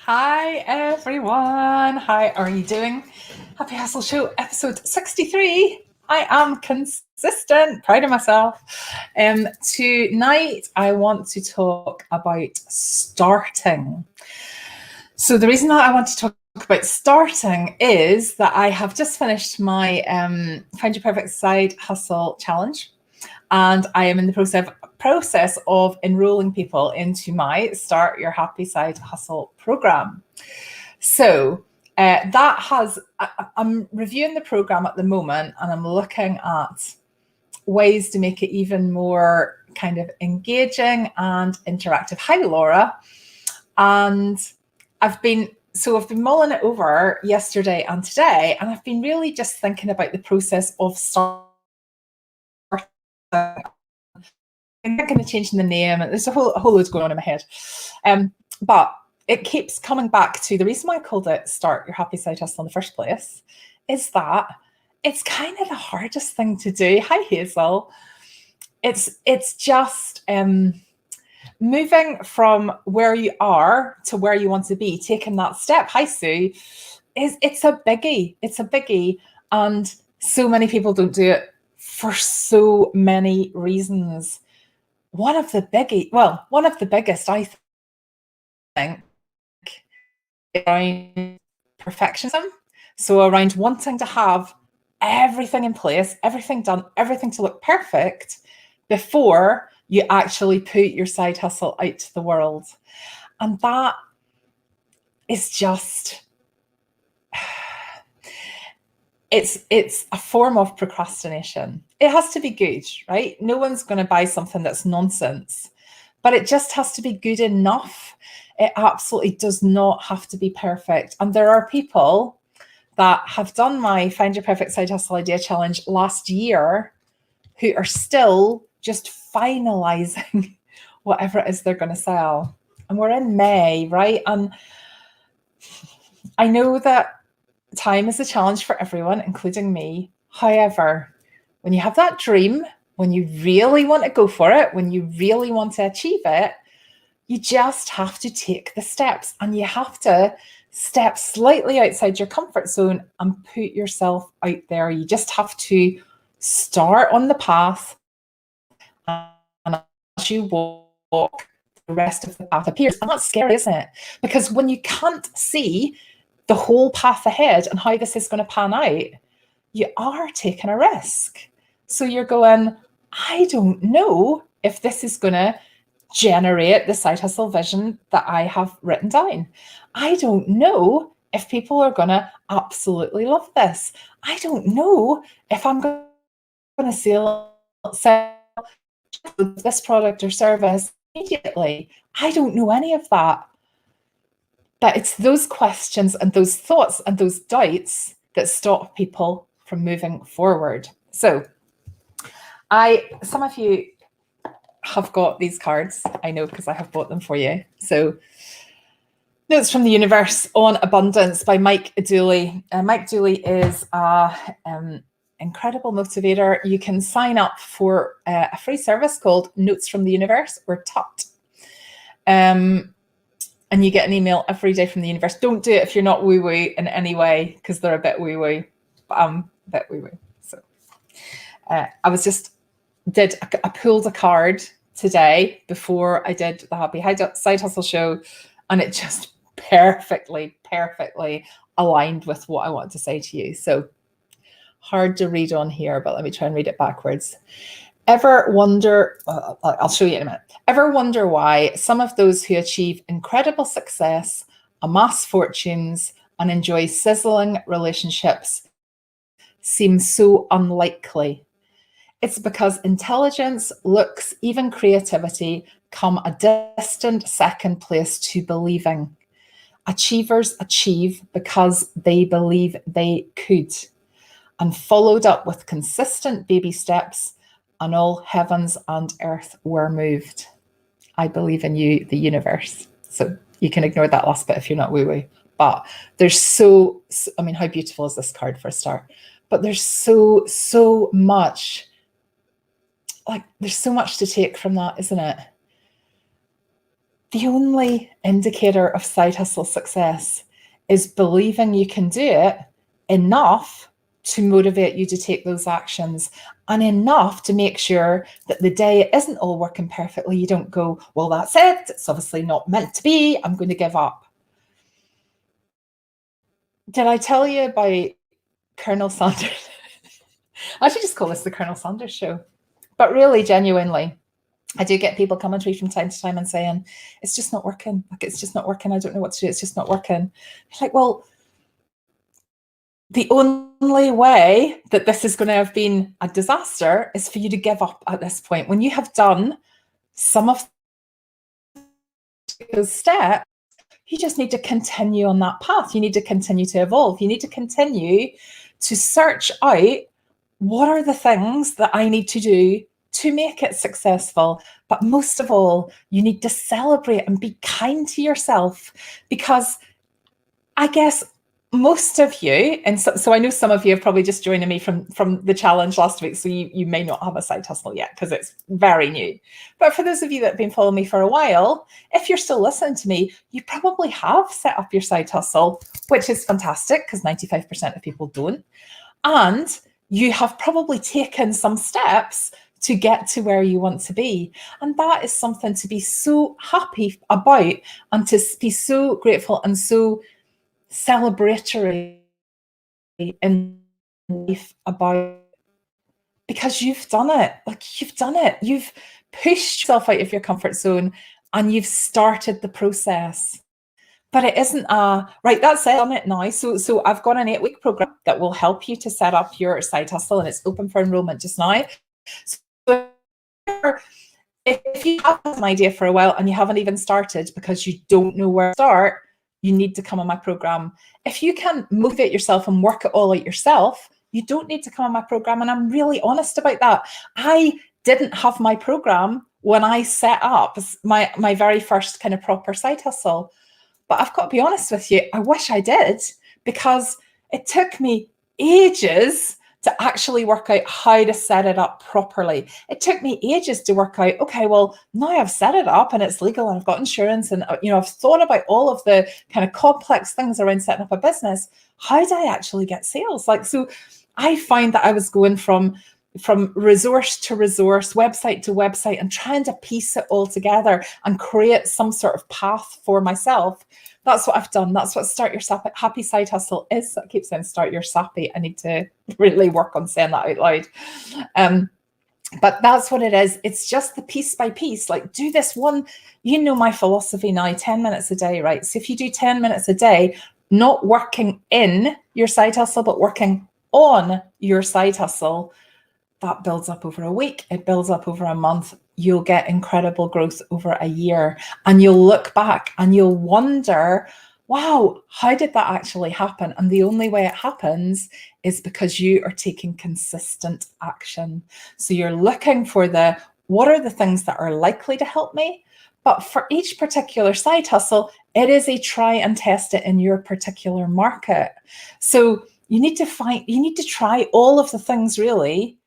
Hi everyone. How are you doing? Happy Hustle Show episode 63. I am consistent, proud of myself. Tonight I want to talk about starting. So the reason that I want to talk about starting is that I have just finished my Find Your Perfect Side Hustle challenge, and I am in the process of enrolling people into my Start Your Happy Side Hustle program. So I'm reviewing the program at the moment, and I'm looking at ways to make it even more kind of engaging and interactive. Hi, Laura. And I've been mulling it over yesterday and today, and I've been really just thinking about the process of starting. I'm thinking of changing the name, and there's a whole load going on in my head. But it keeps coming back to the reason why I called it Start Your Happy Side Hustle in the first place is that it's kind of the hardest thing to do. Hi, Hazel. It's just moving from where you are to where you want to be, taking that step. Hi, Sue. It's a biggie. It's a biggie. And so many people don't do it for so many reasons. One of the biggest, I think, around perfectionism. So around wanting to have everything in place, everything done, everything to look perfect before you actually put your side hustle out to the world. And that is just, it's a form of procrastination. It has to be good, right? No one's going to buy something that's nonsense, but it just has to be good enough. It absolutely does not have to be perfect. And there are people that have done my Find Your Perfect Side Hustle Idea Challenge last year who are still just finalizing whatever it is they're going to sell. And we're in May, right? And I know that time is a challenge for everyone, including me. However, when you have that dream, when you really want to go for it, when you really want to achieve it, you just have to take the steps, and you have to step slightly outside your comfort zone and put yourself out there. You just have to start on the path, and as you walk, the rest of the path appears. And that's scary, isn't it? Because when you can't see the whole path ahead and how this is going to pan out, you are taking a risk. So you're going, I don't know if this is going to generate the side hustle vision that I have written down. I don't know if people are going to absolutely love this. I don't know if I'm going to sell this product or service immediately. I don't know any of that. That it's those questions and those thoughts and those doubts that stop people from moving forward. So some of you have got these cards, I know, because I have bought them for you. So Notes from the Universe on Abundance by Mike Dooley. Mike Dooley is an incredible motivator. You can sign up for a free service called Notes from the Universe, or TUT. And you get an email every day from the universe. Don't do it if you're not woo-woo in any way, because they're a bit woo-woo. But I'm a bit woo-woo. So I pulled a card today before I did the Happy Side Hustle show, and it just perfectly aligned with what I want to say to you. So hard to read on here, but let me try and read it backwards. Ever wonder, I'll show you in a minute. Ever wonder why some of those who achieve incredible success, amass fortunes, and enjoy sizzling relationships seem so unlikely? It's because intelligence, looks, even creativity come a distant second place to believing. Achievers achieve because they believe they could, and followed up with consistent baby steps, and all heavens and earth were moved. I believe in you, the universe. So you can ignore that last bit if you're not woo-woo. But there's how beautiful is this card for a start? But there's so much, there's so much to take from that, isn't it? The only indicator of side hustle success is believing you can do it enough to motivate you to take those actions, and enough to make sure that the day it isn't all working perfectly, you don't go, well, that's it. It's obviously not meant to be. I'm going to give up. Did I tell you about Colonel Sanders? I should just call this the Colonel Sanders show. But really, genuinely, I do get people coming to me from time to time and saying, it's just not working. Like, it's just not working. I don't know what to do. It's just not working. It's like, well, the only way that this is going to have been a disaster is for you to give up at this point. When you have done some of those steps, you just need to continue on that path. You need to continue to evolve. You need to continue to search out, what are the things that I need to do to make it successful? But most of all, you need to celebrate and be kind to yourself, because I guess most of you, and so I know some of you have probably just joined me from the challenge last week, so you may not have a side hustle yet because it's very new. But for those of you that have been following me for a while, if you're still listening to me, you probably have set up your side hustle, which is fantastic because 95% of people don't. And you have probably taken some steps to get to where you want to be. And that is something to be so happy about, and to be so grateful and so celebratory in life about, because you've done it. Like, you've done it. You've pushed yourself out of your comfort zone and you've started the process. But it isn't right, that's it, I've done it now. So I've got an 8-week program that will help you to set up your side hustle, and it's open for enrollment just now. So if you have an idea for a while and you haven't even started because you don't know where to start, you need to come on my program. If you can motivate yourself and work it all out yourself, you don't need to come on my program. And I'm really honest about that. I didn't have my program when I set up my very first kind of proper side hustle. But I've got to be honest with you, I wish I did, because it took me ages to actually work out how to set it up properly. It took me ages to work out, okay, well, now I've set it up and it's legal and I've got insurance and, I've thought about all of the kind of complex things around setting up a business. How do I actually get sales? So I find that I was going from resource to resource, website to website, and trying to piece it all together and create some sort of path for myself. That's what I've done. That's what Start Your Happy Side Hustle is. I keep saying Start Your Sappy. I need to really work on saying that out loud. But that's what it is. It's just the piece by piece. Like, do this one, my philosophy now, 10 minutes a day, right? So if you do 10 minutes a day, not working in your side hustle, but working on your side hustle, that builds up over a week. It builds up over a month. You'll get incredible growth over a year, and you'll look back and you'll wonder, wow, how did that actually happen? And the only way it happens is because you are taking consistent action. So you're looking for what are the things that are likely to help me? But for each particular side hustle, it is a try and test it in your particular market. So you need to try all of the things, really.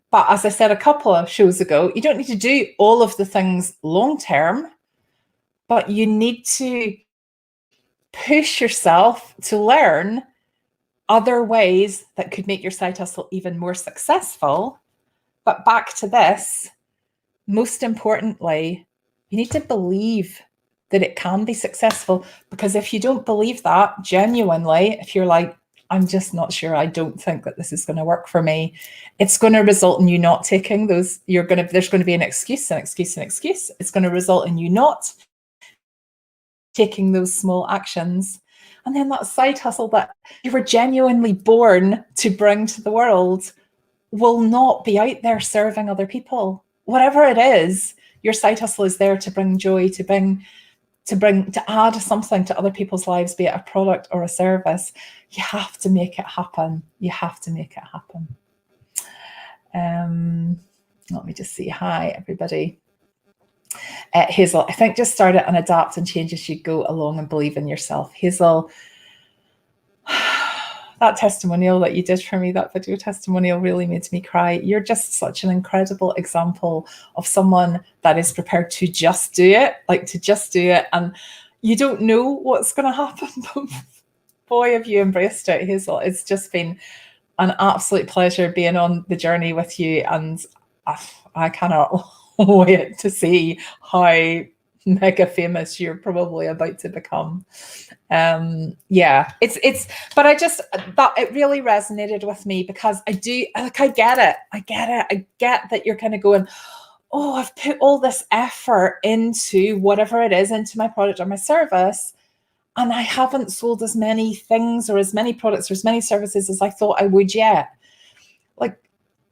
But as I said a couple of shows ago, you don't need to do all of the things long term, but you need to push yourself to learn other ways that could make your side hustle even more successful. But back to this, most importantly, you need to believe that it can be successful, because if you don't believe that genuinely, if you're like, I'm just not sure, I don't think that this is going to work for me, it's going to result in you not taking those. There's going to be an excuse. It's going to result in you not taking those small actions. And then that side hustle that you were genuinely born to bring to the world will not be out there serving other people. Whatever it is, your side hustle is there to bring joy, to add something to other people's lives, be it a product or a service. You have to make it happen. You have to make it happen. Let me just see. Hi, everybody. Hazel, I think just start it and adapt and change as you go along and believe in yourself. Hazel, that testimonial that you did for me, that video testimonial really made me cry. You're just such an incredible example of someone that is prepared to just do it, like to just do it. And you don't know what's going to happen, but boy, have you embraced it, Hazel. It's just been an absolute pleasure being on the journey with you. And I cannot wait to see how mega famous you're probably about to become. Yeah, but I just, that it really resonated with me, because I get it. I get that you're kind of going, oh, I've put all this effort into whatever it is, into my product or my service, and I haven't sold as many things or as many products or as many services as I thought I would yet. Like,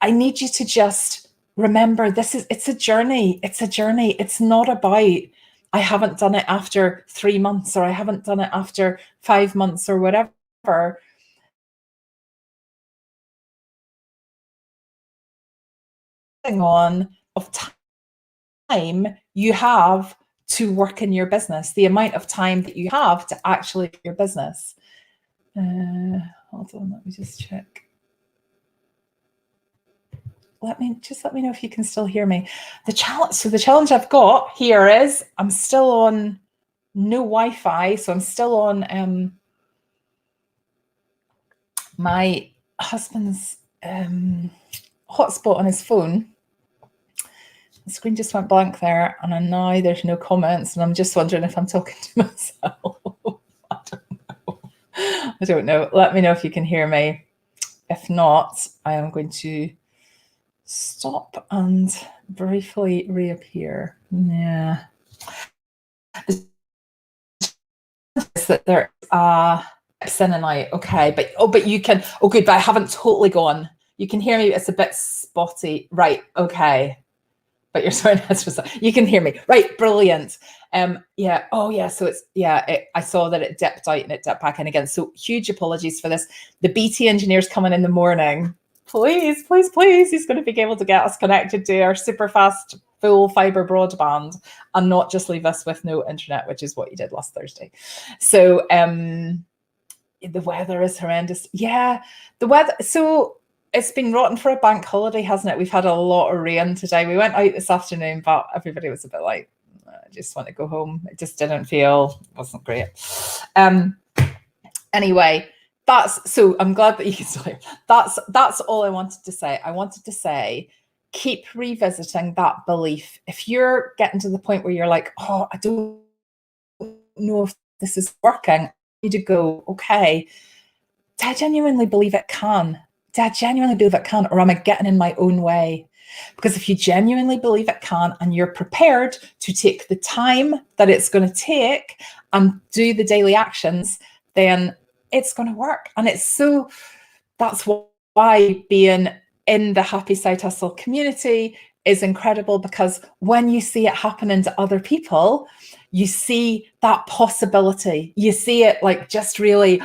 I need you to just remember, it's a journey. It's a journey. It's not about, I haven't done it after 3 months, or I haven't done it after 5 months, or whatever. On of time you have to work in your business, the amount of time that you have to actually your business. Hold on, let me just check. Let me know if you can still hear me. The challenge I've got here is I'm still on no Wi-Fi, so I'm still on my husband's hotspot on his phone. The screen just went blank there, and now there's no comments, and I'm just wondering if I'm talking to myself. I don't know. Let me know if you can hear me. If not, I am going to stop and briefly reappear. Yeah. That there's tips in and out. Okay, but you can. Oh, good. But I haven't totally gone. You can hear me. It's a bit spotty. Right. Okay. But you're sorry. You can hear me. Right. Brilliant. Yeah. Oh, yeah. So it's I saw that it dipped out and it dipped back in again. So huge apologies for this. The BT engineer's coming in the morning. Please. He's going to be able to get us connected to our super fast full fiber broadband and not just leave us with no internet, which is what you did last Thursday. So the weather is horrendous. Yeah, the weather. So it's been rotten for a bank holiday, hasn't it? We've had a lot of rain today. We went out this afternoon, but everybody was a bit like, I just want to go home. It just wasn't great. Anyway, so I'm glad that you can still hear. That's all I wanted to say. I wanted to say, keep revisiting that belief. If you're getting to the point where you're like, oh, I don't know if this is working, I need to go, okay, do I genuinely believe it can? Or am I getting in my own way? Because if you genuinely believe it can, and you're prepared to take the time that it's going to take and do the daily actions, then it's going to work. And that's why being in the Happy Side Hustle community is incredible, because when you see it happening to other people, you see that possibility. You see it like just really,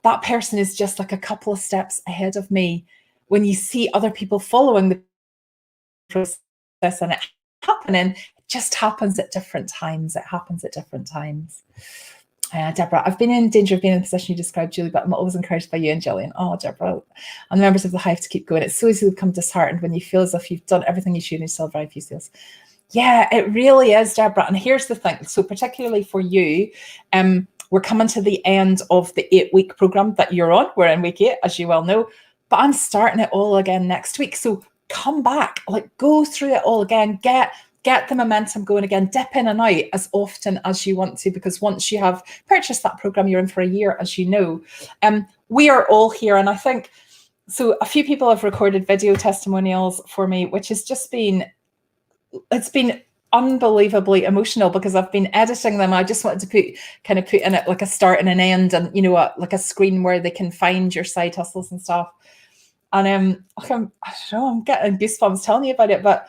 that person is just like a couple of steps ahead of me. When you see other people following the process and it happening, it just happens at different times. Deborah, I've been in danger of being in the position you described, Julie, but I'm always encouraged by you and Gillian. Oh, Deborah, and the members of the Hive to keep going. It's so easy to become disheartened when you feel as if you've done everything you should and you still have very few sales. Yeah, it really is, Deborah. And here's the thing. So particularly for you, we're coming to the end of the 8-week program that you're on. We're in week 8, as you well know, but I'm starting it all again next week. So come back, like go through it all again, get the momentum going again, dip in and out as often as you want to, because once you have purchased that program, you're in for a year, as you know. We are all here. And I think, so a few people have recorded video testimonials for me, which has just been, it's been unbelievably emotional, because I've been editing them. I just wanted to put in it like a start and an end, and like a screen where they can find your side hustles and stuff. And I don't know, I'm getting goosebumps telling you about it, but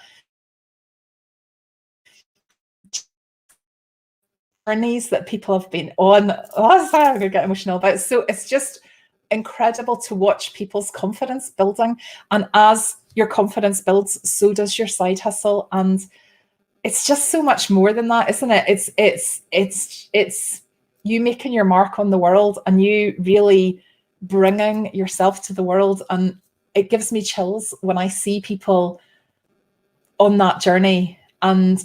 journeys that people have been on. Oh, sorry, I'm gonna get emotional about it. So it's just incredible to watch people's confidence building, and as your confidence builds, so does your side hustle. And it's just so much more than that, isn't it? It's you making your mark on the world, and you really bringing yourself to the world. And it gives me chills when I see people on that journey, and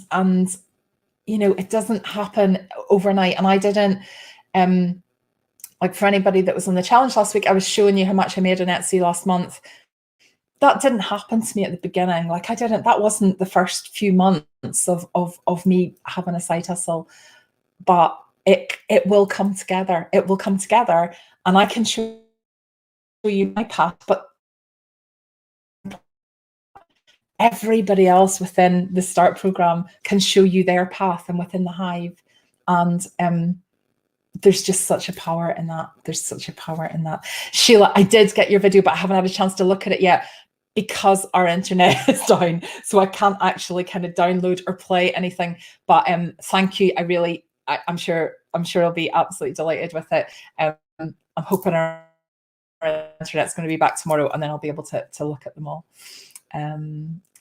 you know, it doesn't happen overnight. And I didn't, like for anybody that was on the challenge last week, I was showing you how much I made on Etsy last month. That didn't happen to me at the beginning. Like that wasn't the first few months of me having a side hustle, but it will come together. It will come together, and I can show you my path, but everybody else within the START program can show you their path, and within the Hive. And there's just such a power in that. There's such a power in that. Sheila, I did get your video, but I haven't had a chance to look at it yet because our internet is down. So I can't actually kind of download or play anything. But thank you. I'm sure I'll be absolutely delighted with it. I'm hoping our internet's going to be back tomorrow, and then I'll be able to look at them all.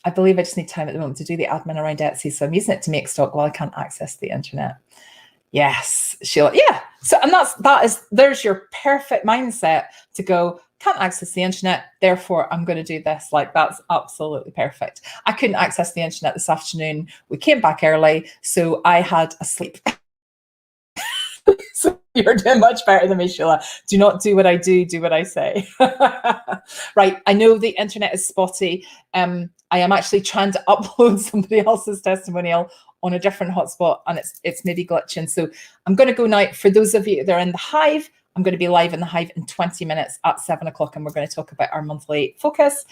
I believe I just need time at the moment to do the admin around Etsy, so I'm using it to make stock while I can't access the internet. Yes, Sheila. Yeah. So, and there's your perfect mindset to go, can't access the internet, therefore I'm going to do this. Like, that's absolutely perfect. I couldn't access the internet this afternoon. We came back early, so I had a sleep. So you're doing much better than me, Sheila. Do not do what I do what I say. Right, I know the internet is spotty. I am actually trying to upload somebody else's testimonial on a different hotspot, and it's maybe glitching. So I'm going to go now. For those of you that are in the Hive, I'm going to be live in the Hive in 20 minutes at 7 o'clock, and we're going to talk about our monthly focus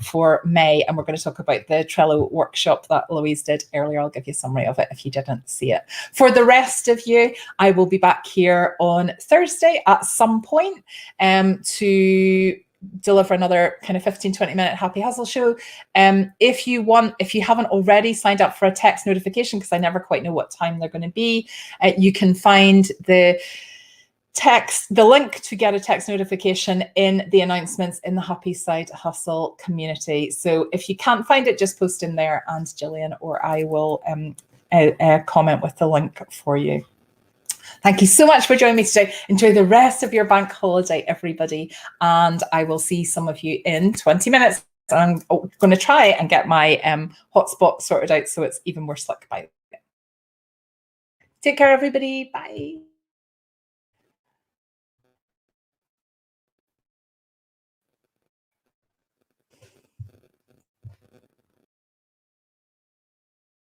for May, and we're going to talk about the Trello workshop that Louise did earlier. I'll give you a summary of it if you didn't see it. For the rest of you, I will be back here on Thursday at some point to deliver another kind of 15-20 minute Happy Hustle show. If you haven't already signed up for a text notification, because I never quite know what time they're going to be, you can find the link to get a text notification in the announcements in the Happy Side Hustle community. So if you can't find it, just post in there, and Gillian or I will comment with the link for you. Thank you so much for joining me today. Enjoy the rest of your bank holiday, everybody. And I will see some of you in 20 minutes. I'm going to try and get my hotspot sorted out so it's even more slick by the way. Take care, everybody. Bye.